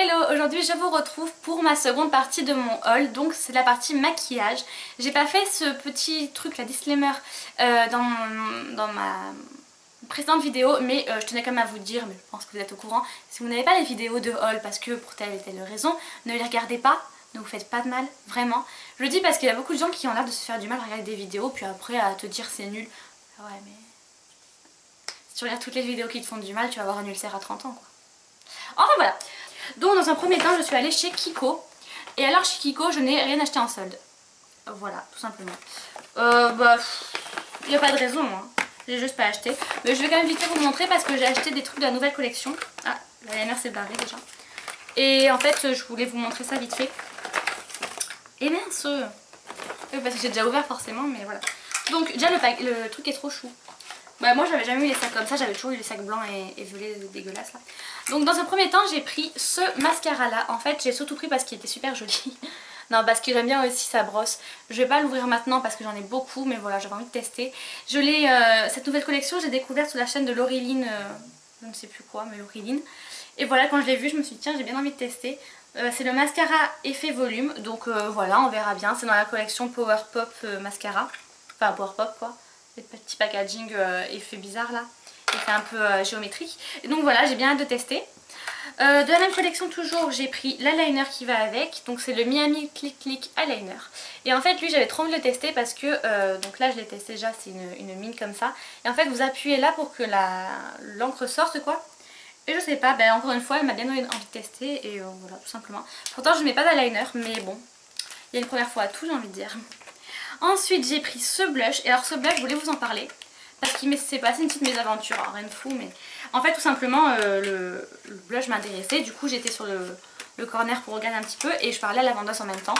Hello, aujourd'hui je vous retrouve pour ma seconde partie de mon haul, donc c'est la partie maquillage. J'ai pas fait ce petit truc, la disclaimer, dans ma précédente vidéo, mais je tenais quand même à vous dire, mais je pense que vous êtes au courant, si vous n'avez pas les vidéos de haul parce que pour telle et telle raison, ne les regardez pas, ne vous faites pas de mal, vraiment. Je le dis parce qu'il y a beaucoup de gens qui ont l'air de se faire du mal à regarder des vidéos, puis après à te dire c'est nul. Ouais mais... si tu regardes toutes les vidéos qui te font du mal, tu vas avoir un ulcère à 30 ans quoi. Enfin voilà. Donc dans un premier temps je suis allée chez Kiko. Et alors chez Kiko je n'ai rien acheté en solde. Voilà, tout simplement. Il n'y a pas de raison hein. J'ai juste pas acheté. Mais je vais quand même vite fait vous montrer parce que j'ai acheté des trucs de la nouvelle collection. Ah, la liner s'est barrée déjà. Et en fait je voulais vous montrer ça vite fait. Et mince, parce que j'ai déjà ouvert forcément, mais voilà. Donc déjà le truc est trop chou. Bah moi j'avais jamais eu les sacs comme ça, j'avais toujours eu les sacs blancs et violets dégueulasses là. Donc dans un premier temps j'ai pris ce mascara là. En fait j'ai surtout pris parce qu'il était super joli. Non, parce que j'aime bien aussi sa brosse. Je vais pas l'ouvrir maintenant parce que j'en ai beaucoup, mais voilà, j'avais envie de tester. Cette nouvelle collection j'ai découvert sur la chaîne de Laureline, je ne sais plus quoi, mais Laureline. Et voilà, quand je l'ai vu je me suis dit tiens j'ai bien envie de tester. C'est le mascara effet volume, donc voilà on verra bien. C'est dans la collection Power Pop mascara. Enfin Power Pop quoi. Les petits packaging effet bizarre là, effet un peu géométrique. Et donc voilà, j'ai bien hâte de tester. De la même collection toujours, j'ai pris l'eyeliner qui va avec. Donc c'est le Miami Click Click Eyeliner. Et en fait lui j'avais trop envie de le tester parce que, donc là je l'ai testé déjà, c'est une mine comme ça. Et en fait vous appuyez là pour que l'encre sorte quoi. Et je sais pas, ben encore une fois elle m'a bien envie de tester et voilà tout simplement. Pourtant je ne mets pas d'eyeliner mais bon, il y a une première fois à tout j'ai envie de dire. Ensuite j'ai pris ce blush, et alors ce blush je voulais vous en parler parce qu'il s'est passé une petite mésaventure, alors rien de fou mais en fait tout simplement le blush m'intéressait, du coup j'étais sur le corner pour regarder un petit peu et je parlais à la vendeuse en même temps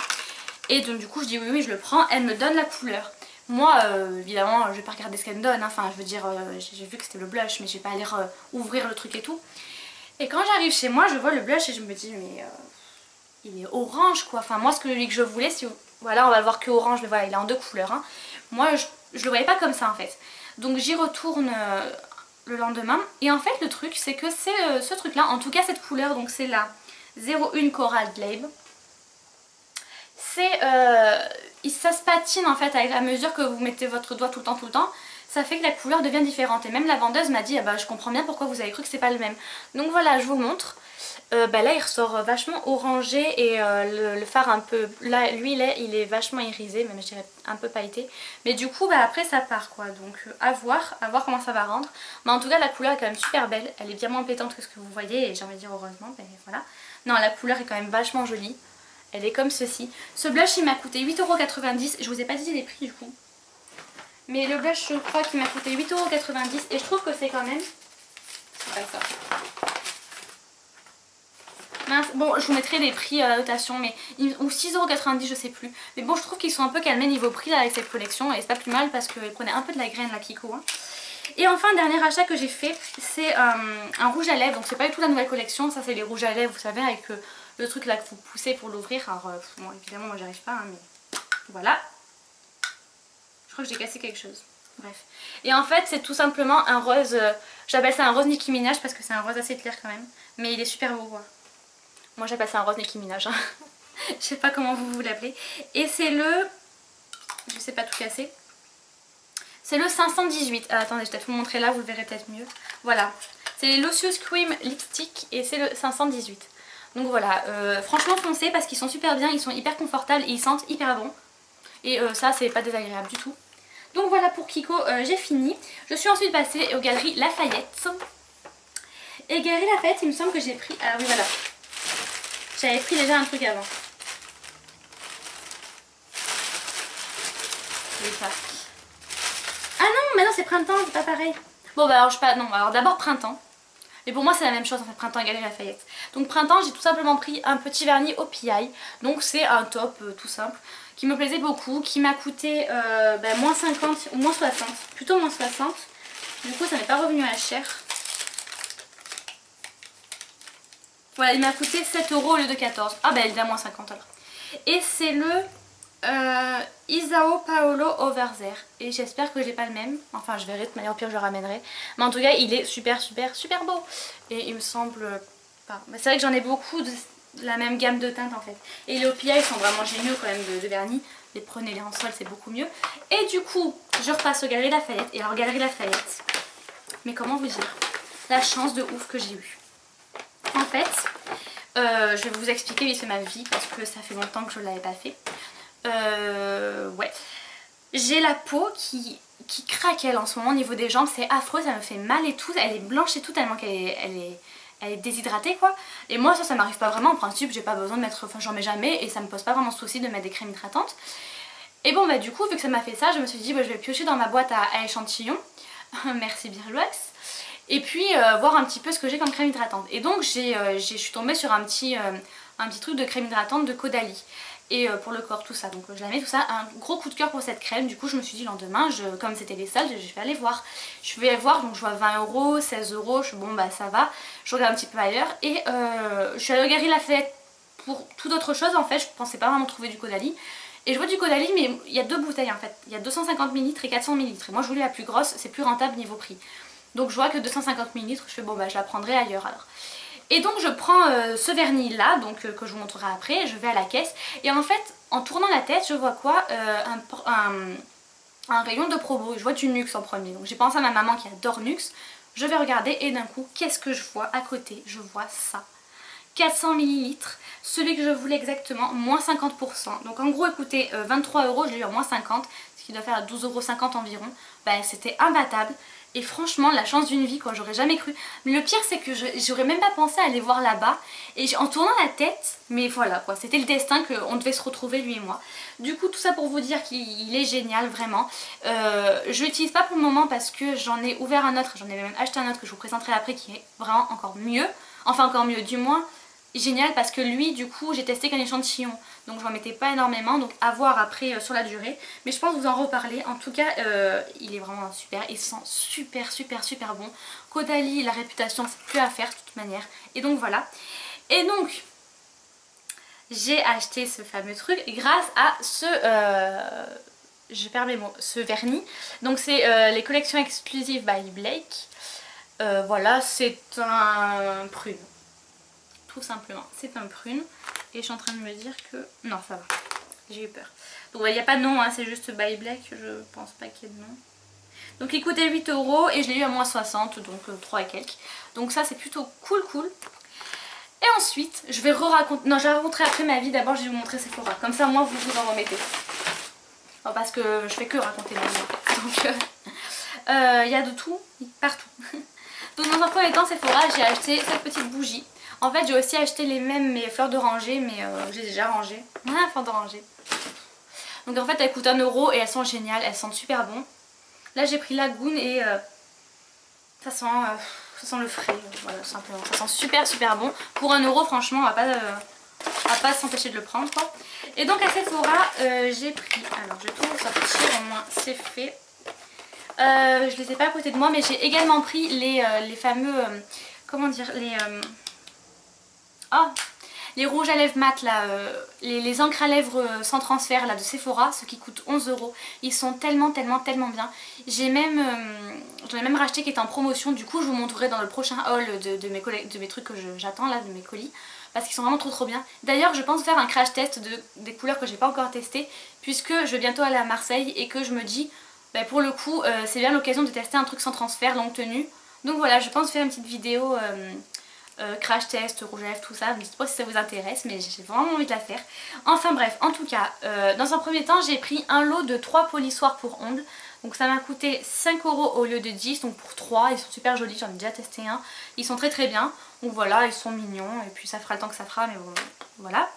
et donc du coup je dis oui je le prends, elle me donne la couleur. Moi évidemment je vais pas regarder ce qu'elle me donne, hein. Enfin je veux dire j'ai vu que c'était le blush mais j'ai pas à aller ouvrir le truc et tout. Et quand j'arrive chez moi je vois le blush et je me dis mais il est orange quoi, enfin moi celui que je voulais, si voilà on va le voir que orange mais voilà il est en deux couleurs hein. Moi je le voyais pas comme ça en fait. Donc j'y retourne le lendemain et en fait le truc c'est que c'est ce truc là, en tout cas cette couleur, donc c'est la 01 Coral Glabe. Ça se patine en fait à mesure que vous mettez votre doigt tout le temps. Ça fait que la couleur devient différente et même la vendeuse m'a dit ah bah je comprends bien pourquoi vous avez cru que c'est pas le même. Donc voilà je vous montre. Là il ressort vachement orangé et le fard un peu, là lui il est vachement irisé, même je dirais un peu pailleté, mais du coup bah après ça part quoi, donc à voir comment ça va rendre. Mais en tout cas la couleur est quand même super belle, elle est bien moins pétante que ce que vous voyez et j'ai envie de dire heureusement, mais voilà. Non la couleur est quand même vachement jolie, elle est comme ceci. Ce blush il m'a coûté 8,90 €, je vous ai pas dit les prix du coup. Mais le blush je crois qu'il m'a coûté 8,90 € et je trouve que c'est quand même... c'est pas ça. Mince. Bon je vous mettrai les prix à la notation mais ou 6,90 € je sais plus. Mais bon je trouve qu'ils sont un peu calmés niveau prix là, avec cette collection et c'est pas plus mal parce qu'ils prenaient un peu de la graine la Kiko hein. Et enfin dernier achat que j'ai fait c'est un rouge à lèvres. Donc c'est pas du tout la nouvelle collection, ça c'est les rouges à lèvres vous savez avec le truc là que vous poussez pour l'ouvrir. Alors bon évidemment moi j'arrive pas hein, mais voilà. Je crois que j'ai cassé quelque chose. Bref. Et en fait c'est tout simplement un rose, j'appelle ça un rose Nicki Minaj parce que c'est un rose assez clair quand même. Mais il est super beau quoi. Moi j'appelle ça un rose Nicki Minaj. Hein. Je sais pas comment vous l'appelez. Et c'est le... je sais pas tout casser. C'est le 518. Ah, attendez je vais peut-être vous montrer là, vous le verrez peut-être mieux. Voilà. C'est les Lucious Cream Lipstick et c'est le 518. Donc voilà. Franchement foncez parce qu'ils sont super bien, ils sont hyper confortables et ils sentent hyper bon. Et ça c'est pas désagréable du tout. Donc voilà pour Kiko, j'ai fini. Je suis ensuite passée aux Galeries Lafayette. Et Galeries Lafayette il me semble que j'ai pris... ah oui voilà. J'avais pris déjà un truc avant. Ah non, mais non c'est printemps, c'est pas pareil. Bon bah alors je sais pas, non, alors d'abord printemps. Mais pour moi c'est la même chose en fait, printemps et Galeries Lafayette. Donc printemps j'ai tout simplement pris un petit vernis au PI. Donc c'est un top tout simple, qui me plaisait beaucoup, qui m'a coûté moins 50 ou moins 60. Plutôt moins 60. Du coup ça n'est pas revenu à cher. Voilà, il m'a coûté 7 € au lieu de 14. Ah bah il est à moins 50 alors. Et c'est le Isao Paolo Overzer. Et j'espère que j'ai pas le même. Enfin je verrai, de manière au pire je le ramènerai. Mais en tout cas il est super beau. Et il me semble Bah, c'est vrai que j'en ai beaucoup de la même gamme de teintes en fait. Et les OPI sont vraiment géniaux quand même de vernis. Les prenez-les en sol, c'est beaucoup mieux. Et du coup, je repasse aux Galeries Lafayette. Et alors Galeries Lafayette, mais comment vous dire, la chance de ouf que j'ai eue. En fait, je vais vous expliquer vite fait ma vie parce que ça fait longtemps que je ne l'avais pas fait. Ouais. J'ai la peau qui craquelle en ce moment au niveau des jambes, c'est affreux, ça me fait mal et tout. Elle est blanche et tout tellement qu'elle est déshydratée quoi. Et moi ça m'arrive pas vraiment, en principe j'ai pas besoin de mettre, enfin j'en mets jamais et ça me pose pas vraiment de souci de mettre des crèmes hydratantes. Et bon bah du coup vu que ça m'a fait ça, je me suis dit bah, je vais piocher dans ma boîte à échantillons. Merci Birloix. Et puis voir un petit peu ce que j'ai comme crème hydratante. Et donc je suis tombée sur un petit truc de crème hydratante de Caudalie. Et pour le corps tout ça, donc je la mets tout ça, un gros coup de cœur pour cette crème. Du coup je me suis dit le lendemain, comme c'était les soldes, je vais aller voir. Je vais voir, donc je vois 20 €, 16 €, je suis bon bah ça va. Je regarde un petit peu ailleurs et je suis allée au Galeries Lafayette pour toute autre chose en fait. Je pensais pas vraiment trouver du Caudalie. Et je vois du Caudalie mais il y a deux bouteilles en fait, il y a 250 ml et 400 ml. Et moi je voulais la plus grosse, c'est plus rentable niveau prix. Donc je vois que 250 ml, je fais bon bah je la prendrai ailleurs alors. Et donc je prends ce vernis là, donc que je vous montrerai après, je vais à la caisse et en fait en tournant la tête je vois quoi, un rayon de promo, je vois du Nuxe en premier, donc j'ai pensé à ma maman qui adore Nuxe, je vais regarder et d'un coup qu'est-ce que je vois à côté, je vois ça, 400 ml, celui que je voulais exactement, moins 50%, donc en gros écoutez 23 €, je l'ai eu en moins 50, ce qui doit faire 12,50 € environ, bah c'était imbattable. Et franchement la chance d'une vie quoi, j'aurais jamais cru. Mais le pire c'est que j'aurais même pas pensé à aller voir là-bas. Et en tournant la tête, mais voilà quoi, c'était le destin qu'on devait se retrouver lui et moi. Du coup tout ça pour vous dire qu'il est génial vraiment. Je l'utilise pas pour le moment parce que j'en ai ouvert un autre, j'en ai même acheté un autre que je vous présenterai après qui est vraiment encore mieux. Enfin encore mieux du moins. Génial parce que lui du coup j'ai testé qu'un échantillon donc je n'en mettais pas énormément, donc à voir après sur la durée, mais je pense vous en reparler. En tout cas il est vraiment super, il sent super bon. Caudalie, la réputation c'est plus à faire de toute manière, et donc voilà. Et donc j'ai acheté ce fameux truc grâce à ce je perds mes mots, ce vernis. Donc c'est les collections exclusives by Blake. Voilà, c'est un prune. Tout simplement, c'est un prune. Et je suis en train de me dire que... Non, ça va. J'ai eu peur. Donc il n'y a pas de nom, hein, c'est juste by Black. Je pense pas qu'il y ait de nom. Donc il coûtait 8 € et je l'ai eu à moins 60, donc 3 et quelques. Donc ça c'est plutôt cool. Et ensuite, je vais re-raconter... Non, je vais raconter après ma vie. D'abord, je vais vous montrer Sephora. Comme ça, moi, vous vous en remettez. Enfin, parce que je fais que raconter ma vie. Donc il y a de tout, partout. Donc dans un premier temps, Sephora, j'ai acheté cette petite bougie. En fait j'ai aussi acheté les mêmes mais fleurs d'oranger, mais j'ai déjà rangé. Ah, fleurs d'oranger. Donc en fait elles coûtent 1 € et elles sont géniales, elles sentent super bon. Là j'ai pris Lagoon et ça sent le frais, voilà simplement. Ça sent super bon. Pour 1 € franchement on va pas s'empêcher de le prendre quoi. Et donc à Sephora j'ai pris, alors je vais tout vous sortir, au moins c'est fait. Je les ai pas à côté de moi mais j'ai également pris les fameux, comment dire, les rouges à lèvres mat là, les encres à lèvres sans transfert là de Sephora, ceux qui coûtent 11 €. Ils sont tellement bien. J'en ai même racheté qui était en promotion. Du coup je vous montrerai dans le prochain haul de mes trucs que j'attends là, de mes colis. Parce qu'ils sont vraiment trop bien. D'ailleurs je pense faire un crash test des couleurs que j'ai pas encore testées. Puisque je vais bientôt aller à Marseille et que je me dis, bah, pour le coup c'est bien l'occasion de tester un truc sans transfert, longue tenue. Donc voilà, je pense faire une petite vidéo... crash test, rouge à lèvres, tout ça, je sais pas si ça vous intéresse mais j'ai vraiment envie de la faire. Enfin bref, en tout cas, dans un premier temps j'ai pris un lot de 3 polissoirs pour ongles. Donc ça m'a coûté 5 € au lieu de 10, donc pour 3, ils sont super jolis, j'en ai déjà testé un. Ils sont très bien, donc voilà, ils sont mignons et puis ça fera le temps que ça fera, mais bon, voilà.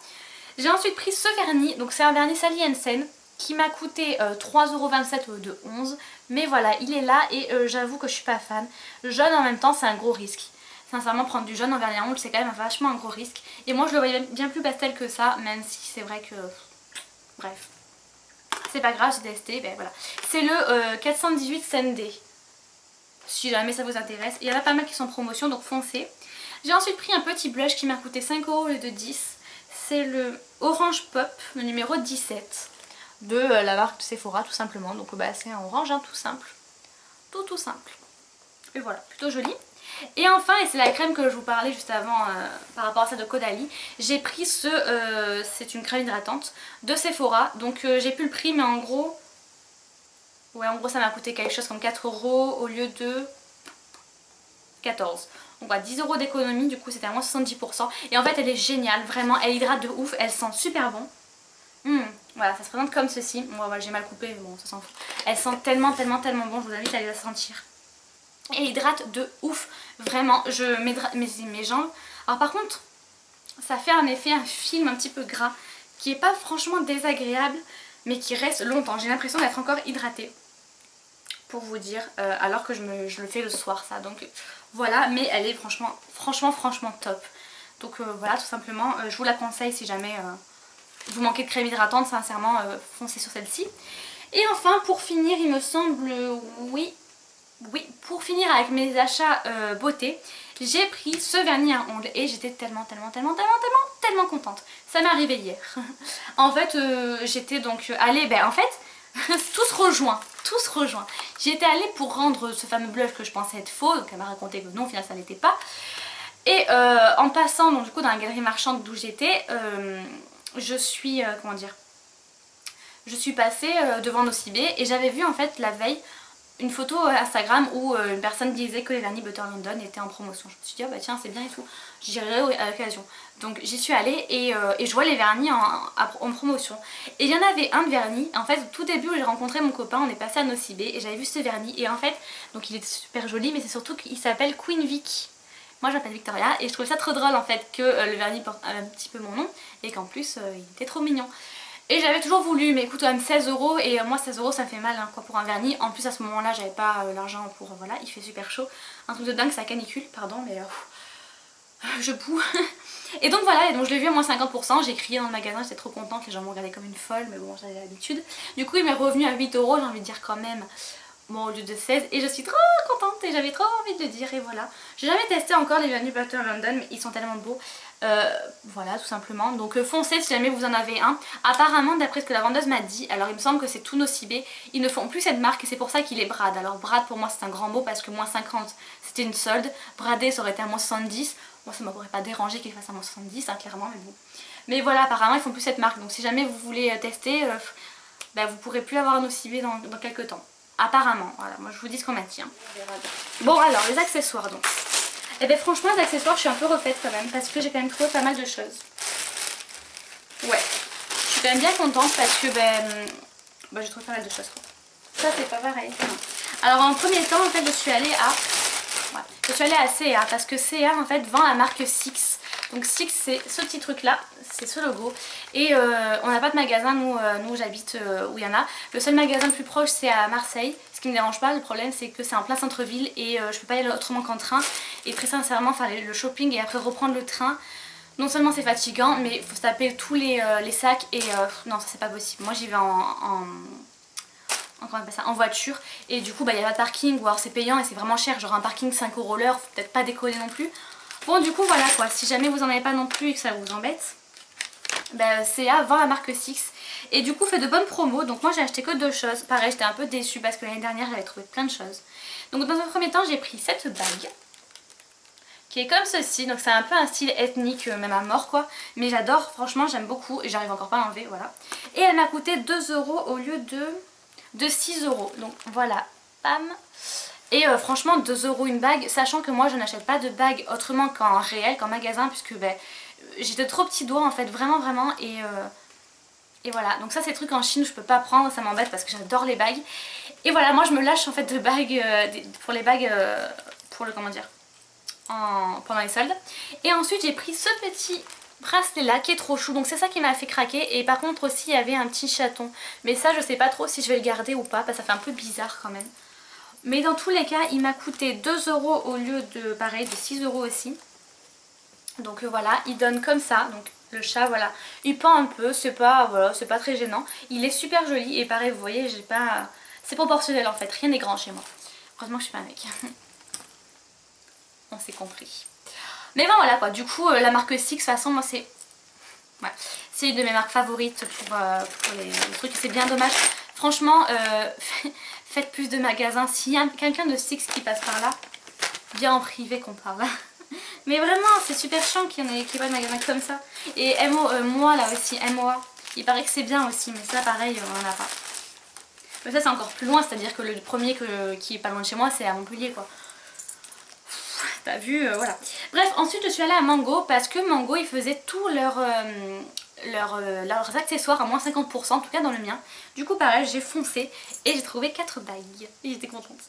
J'ai ensuite pris ce vernis, donc c'est un vernis Sally Hansen qui m'a coûté 3,27 € au lieu de 11. Mais voilà, il est là et j'avoue que je suis pas fan. Le jaune en même temps c'est un gros risque. Sincèrement prendre du jaune en vernis à ongles c'est quand même vachement un gros risque. Et moi je le voyais bien plus pastel que ça, même si c'est vrai que... Bref. C'est pas grave, j'ai testé, ben voilà. C'est le 418 Sunday. Si jamais ça vous intéresse. Il y en a pas mal qui sont en promotion, donc foncez. J'ai ensuite pris un petit blush qui m'a coûté 5 € au lieu de 10. C'est le Orange Pop, le numéro 17. De la marque Sephora tout simplement. Donc bah, c'est un orange, hein, tout simple. Tout simple. Et voilà, plutôt joli. Et enfin, et c'est la crème que je vous parlais juste avant par rapport à ça de Caudalie, j'ai pris c'est une crème hydratante de Sephora. Donc j'ai plus le prix mais en gros, ouais, en gros ça m'a coûté quelque chose comme 4 € au lieu de 14. Donc voilà, 10 € d'économie, du coup c'était à moins 70%. Et en fait elle est géniale, vraiment, elle hydrate de ouf, elle sent super bon. Voilà, ça se présente comme ceci. Bon, voilà, j'ai mal coupé, mais bon, ça s'en fout. Elle sent tellement bon, je vous invite à les sentir. Et hydrate de ouf, vraiment. Mes jambes. Alors par contre, ça fait un film un petit peu gras, qui est pas franchement désagréable, mais qui reste longtemps. J'ai l'impression d'être encore hydratée, pour vous dire, alors que je le fais le soir, ça. Donc voilà, mais elle est franchement top. Donc voilà, tout simplement, je vous la conseille si jamais vous manquez de crème hydratante, sincèrement, foncez sur celle-ci. Et enfin, pour finir, il me semble, oui, pour finir avec mes achats beauté, j'ai pris ce vernis à ongles et j'étais tellement contente. Ça m'est arrivé hier. En fait, j'étais donc allée, en fait, tout se rejoint. J'étais allée pour rendre ce fameux blush que je pensais être faux, donc elle m'a raconté que non, au final ça n'était pas. Et en passant donc du coup dans la galerie marchande d'où j'étais, je suis passée devant Nocibé et j'avais vu en fait la veille une photo Instagram où une personne disait que les vernis Butter London étaient en promotion. Je me suis dit, ah bah tiens, c'est bien et tout, j'irai à l'occasion. Donc j'y suis allée et je vois les vernis en promotion. Et il y en avait un de vernis, en fait au tout début où j'ai rencontré mon copain, on est passé à Nocibé et j'avais vu ce vernis. Et en fait, donc il était super joli, mais c'est surtout qu'il s'appelle Queen Vic. Moi j'appelle Victoria et je trouvais ça trop drôle en fait que le vernis porte un petit peu mon nom et qu'en plus il était trop mignon. Et j'avais toujours voulu, mais écoute, quand même 16 € et moi 16 € ça me fait mal hein, quoi, pour un vernis. En plus à ce moment là j'avais pas l'argent pour, voilà, il fait super chaud. Un truc de dingue, ça canicule, pardon, mais je boue. Et donc voilà, et donc je l'ai vu à moins 50%, j'ai crié dans le magasin, j'étais trop contente, les gens me regardaient comme une folle, mais bon j'avais l'habitude. Du coup il m'est revenu à 8 €, j'ai envie de dire quand même, bon au lieu de 16, et je suis trop contente et j'avais trop envie de le dire et voilà. J'ai jamais testé encore les vernis Butter London, mais ils sont tellement beaux. Voilà, tout simplement. Donc foncez si jamais vous en avez un. Apparemment, d'après ce que la vendeuse m'a dit, alors il me semble que c'est tout Nocibé, ils ne font plus cette marque et c'est pour ça qu'il est brad. Alors brad pour moi c'est un grand mot parce que moins 50 c'était une solde, bradé ça aurait été à moins 70. Moi ça m'aurait pas dérangé qu'il fasse à moins 70 hein, clairement, mais bon. Mais voilà, apparemment ils font plus cette marque, donc si jamais vous voulez tester, vous pourrez plus avoir un Nocibé dans quelques temps. Apparemment, voilà, moi je vous dis ce qu'on m'a dit hein. Bon alors, les accessoires donc. Et bien franchement les accessoires je suis un peu refaite quand même parce que j'ai quand même trouvé pas mal de choses. Ouais, je suis quand même bien contente parce que j'ai trouvé pas mal de choses. Ça c'est pas pareil. Non. Alors en premier temps en fait je suis allée à CA parce que CA en fait vend la marque Six. Donc Six c'est ce petit truc là, c'est ce logo. Et on n'a pas de magasin nous où j'habite où il y en a. Le seul magasin le plus proche c'est à Marseille. Ce qui me dérange pas, le problème c'est que c'est en plein centre-ville et je peux pas y aller autrement qu'en train. Et très sincèrement faire le shopping et après reprendre le train, non seulement c'est fatigant mais il faut se taper tous les sacs et non ça c'est pas possible. Moi j'y vais en voiture et du coup il n'y a pas de parking ou alors c'est payant et c'est vraiment cher, genre un parking 5 € l'heure, faut peut-être pas déconner non plus. Bon du coup voilà quoi, si jamais vous en avez pas non plus et que ça vous embête, CA vend la marque Six et du coup fait de bonnes promos. Donc moi j'ai acheté que 2 choses, pareil j'étais un peu déçue parce que l'année dernière j'avais trouvé plein de choses. Donc dans un premier temps j'ai pris cette bague qui est comme ceci, donc c'est un peu un style ethnique même à mort quoi, mais j'adore, franchement j'aime beaucoup et j'arrive encore pas à l'enlever, voilà. Et elle m'a coûté 2 € au lieu de 6 €, donc voilà, bam. Et franchement 2 € une bague, sachant que moi je n'achète pas de bague autrement qu'en réel, qu'en magasin, puisque j'ai de trop petits doigts en fait, vraiment et voilà. Donc ça c'est des trucs en Chine où je peux pas prendre, ça m'embête parce que j'adore les bagues. Et voilà, moi je me lâche en fait de bagues, pour les bagues, pendant les soldes. Et ensuite j'ai pris ce petit bracelet là qui est trop chou, donc c'est ça qui m'a fait craquer. Et par contre aussi il y avait un petit chaton, mais ça je sais pas trop si je vais le garder ou pas, parce que ça fait un peu bizarre quand même. Mais dans tous les cas il m'a coûté 2 € au lieu de pareil de 6 € aussi. Donc voilà, il donne comme ça, donc le chat voilà, il pend un peu, c'est pas très gênant. Il est super joli et pareil vous voyez, j'ai pas, c'est proportionnel en fait, rien n'est grand chez moi. Heureusement que je suis pas un mec. On s'est compris. Mais bon voilà quoi, du coup la marque Six, de toute façon moi c'est une de mes marques favorites pour les trucs, c'est bien dommage. Franchement, faites plus de magasins. S'il y a quelqu'un de Six qui passe par là, bien en privé qu'on parle. Mais vraiment c'est super chiant qu'il y en ait qui pas de magasin comme ça. Et moi là aussi, MOA, il paraît que c'est bien aussi, mais ça pareil on en a pas. Mais ça c'est encore plus loin, c'est à dire que le premier qui est pas loin de chez moi c'est à Montpellier quoi. T'as vu, voilà. Bref, ensuite je suis allée à Mango parce que Mango ils faisaient tous leurs accessoires à moins 50%, en tout cas dans le mien. Du coup pareil j'ai foncé et j'ai trouvé 4 bagues et j'étais contente.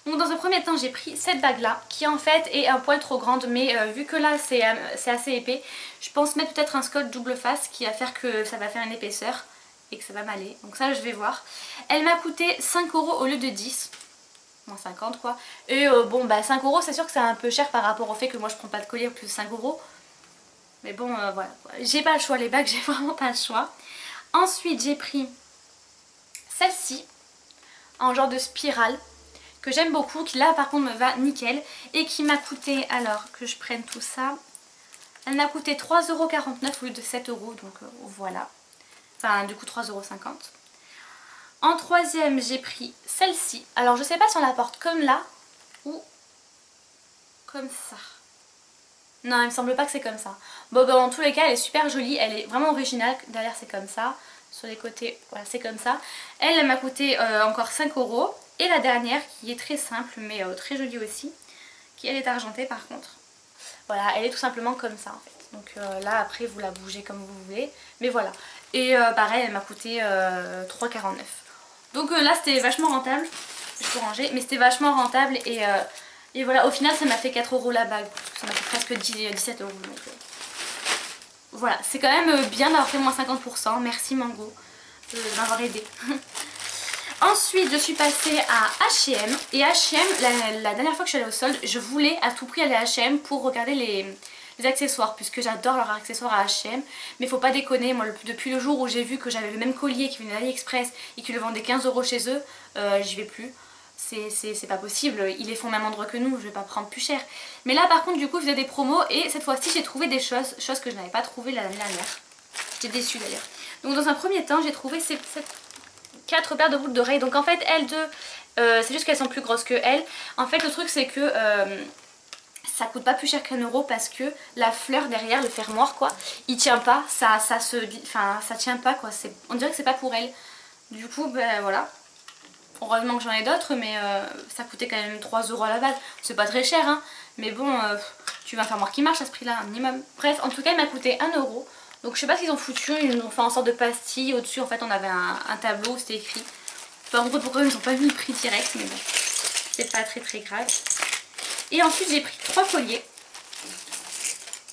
Donc dans un premier temps j'ai pris cette bague là qui en fait est un poil trop grande, mais vu que là c'est assez épais, je pense mettre peut-être un scotch double face qui va faire que ça va faire une épaisseur et que ça va m'aller. Donc ça je vais voir. Elle m'a coûté 5 € au lieu de 10. Moins 50 quoi. Et bon bah 5 € c'est sûr que c'est un peu cher par rapport au fait que moi je prends pas de collier plus 5 €. Mais bon voilà, j'ai pas le choix les bagues, j'ai vraiment pas le choix. Ensuite j'ai pris celle-ci en genre de spirale que j'aime beaucoup, qui là par contre me va nickel et qui m'a coûté, alors que je prenne tout ça, elle m'a coûté 3,49 € au lieu de 7 €, donc voilà. Enfin du coup 3,50 €. En troisième j'ai pris celle-ci, alors je sais pas si on la porte comme là ou comme ça. Non, il me semble pas que c'est comme ça. Bon, dans tous les cas, elle est super jolie, elle est vraiment originale. Derrière, c'est comme ça. Sur les côtés, voilà, c'est comme ça. Elle m'a coûté encore 5 €. Et la dernière, qui est très simple, mais très jolie aussi, qui elle est argentée par contre. Voilà, elle est tout simplement comme ça en fait. Donc là, après, vous la bougez comme vous voulez. Mais voilà. Et pareil, elle m'a coûté 3,49 €. Donc là, c'était vachement rentable. Je peux ranger, mais c'était vachement rentable et voilà, au final ça m'a fait 4 € la bague, ça m'a fait presque 17 €. Donc voilà, c'est quand même bien d'avoir fait moins 50%, merci Mango de m'avoir aidé. Ensuite je suis passée à H&M et H&M, la dernière fois que je suis allée au solde, je voulais à tout prix aller à H&M pour regarder les accessoires, puisque j'adore leurs accessoires à H&M. Mais faut pas déconner, moi depuis le jour où j'ai vu que j'avais le même collier qui venait d'AliExpress et qu'ils le vendaient 15 € chez eux, j'y vais plus. C'est pas possible, ils les font même endroit que nous, je vais pas prendre plus cher. Mais là par contre du coup ils faisaient des promos et cette fois-ci j'ai trouvé des choses que je n'avais pas trouvées l'année dernière. J'étais déçue d'ailleurs. Donc dans un premier temps j'ai trouvé ces 4 paires de boucles d'oreilles. Donc en fait elles deux, c'est juste qu'elles sont plus grosses que elles. En fait le truc c'est que ça coûte pas plus cher qu'1 € parce que la fleur derrière, le fermoir quoi, il tient pas, ça tient pas quoi, on dirait que c'est pas pour elle. Du coup ben voilà. Heureusement que j'en ai d'autres, mais ça coûtait quand même 3 € à la base. C'est pas très cher, hein. Mais bon, tu vas faire voir qui marche à ce prix-là, un minimum. Bref, en tout cas, il m'a coûté 1 €. Donc je sais pas ce qu'ils ont foutu, ils nous ont fait en sorte de pastille. Au-dessus, en fait, on avait un tableau où c'était écrit. Je sais pas en gros pourquoi ils n'ont pas mis le prix direct, mais bon, c'est pas très grave. Et ensuite, j'ai pris 3 colliers.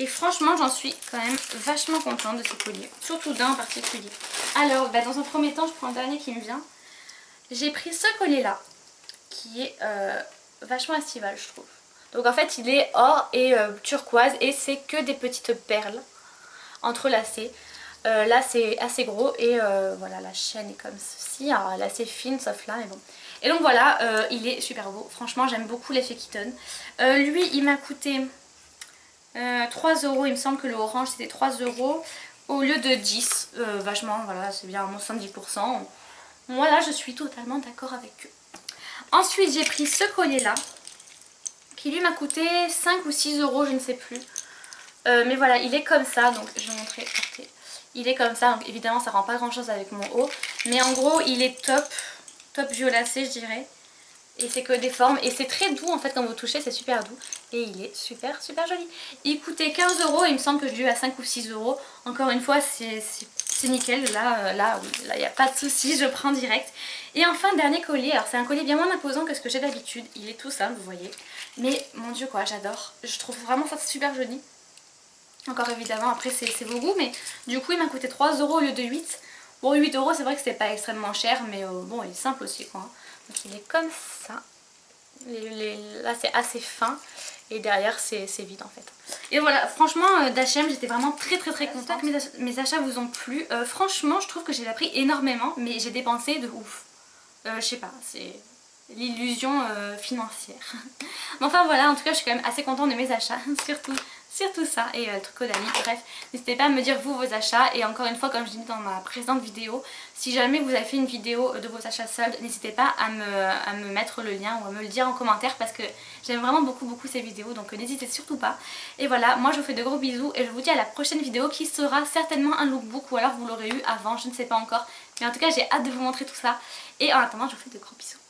Et franchement, j'en suis quand même vachement contente de ces colliers. Surtout d'un en particulier. Alors, bah, dans un premier temps, je prends le dernier qui me vient. J'ai pris ce collier là qui est vachement estival je trouve. Donc en fait il est or et turquoise et c'est que des petites perles entrelacées. Là c'est assez gros et voilà la chaîne est comme ceci. Alors elle est assez fine sauf là mais bon. Et donc voilà il est super beau. Franchement j'aime beaucoup l'effet qu'il donne. Lui il m'a coûté 3 €. Il me semble que le orange c'était 3 € au lieu de 10. Vachement voilà c'est bien à moins 70%. Moi là je suis totalement d'accord avec eux. Ensuite j'ai pris ce collier là qui lui m'a coûté 5 ou 6 € je ne sais plus. Mais voilà il est comme ça, donc je vais vous montrer. Il est comme ça, donc évidemment ça rend pas grand chose avec mon haut. Mais en gros il est top violacé je dirais. Et c'est que des formes et c'est très doux en fait quand vous touchez, c'est super doux. Et il est super joli. Il coûtait 15 € et il me semble que je l'ai eu à 5 ou 6 €. Encore une fois c'est nickel, là il n'y a pas de souci, je prends direct. Et enfin dernier collier, alors c'est un collier bien moins imposant que ce que j'ai d'habitude. Il est tout simple vous voyez. Mais mon dieu quoi, j'adore. Je trouve vraiment ça super joli. Encore évidemment après c'est vos goûts, mais du coup il m'a coûté 3 € au lieu de 8. Bon 8 € c'est vrai que c'était pas extrêmement cher, mais bon il est simple aussi quoi. Donc il est comme ça. Là c'est assez fin et derrière c'est vide en fait. Et voilà franchement d'H&M j'étais vraiment très contente. Mes achats vous ont plu. Franchement je trouve que j'ai appris énormément mais j'ai dépensé de ouf. Je sais pas, c'est l'illusion financière. Mais enfin voilà, en tout cas je suis quand même assez contente de mes achats. Surtout surtout ça, et le truc au Dali. Bref, n'hésitez pas à me dire vous vos achats, et encore une fois comme je l'ai dit dans ma précédente vidéo, si jamais vous avez fait une vidéo de vos achats soldes, n'hésitez pas à me mettre le lien ou à me le dire en commentaire parce que j'aime vraiment beaucoup ces vidéos, donc n'hésitez surtout pas. Et voilà, moi je vous fais de gros bisous et je vous dis à la prochaine vidéo qui sera certainement un lookbook ou alors vous l'aurez eu avant, je ne sais pas encore, mais en tout cas j'ai hâte de vous montrer tout ça, et en attendant je vous fais de gros bisous.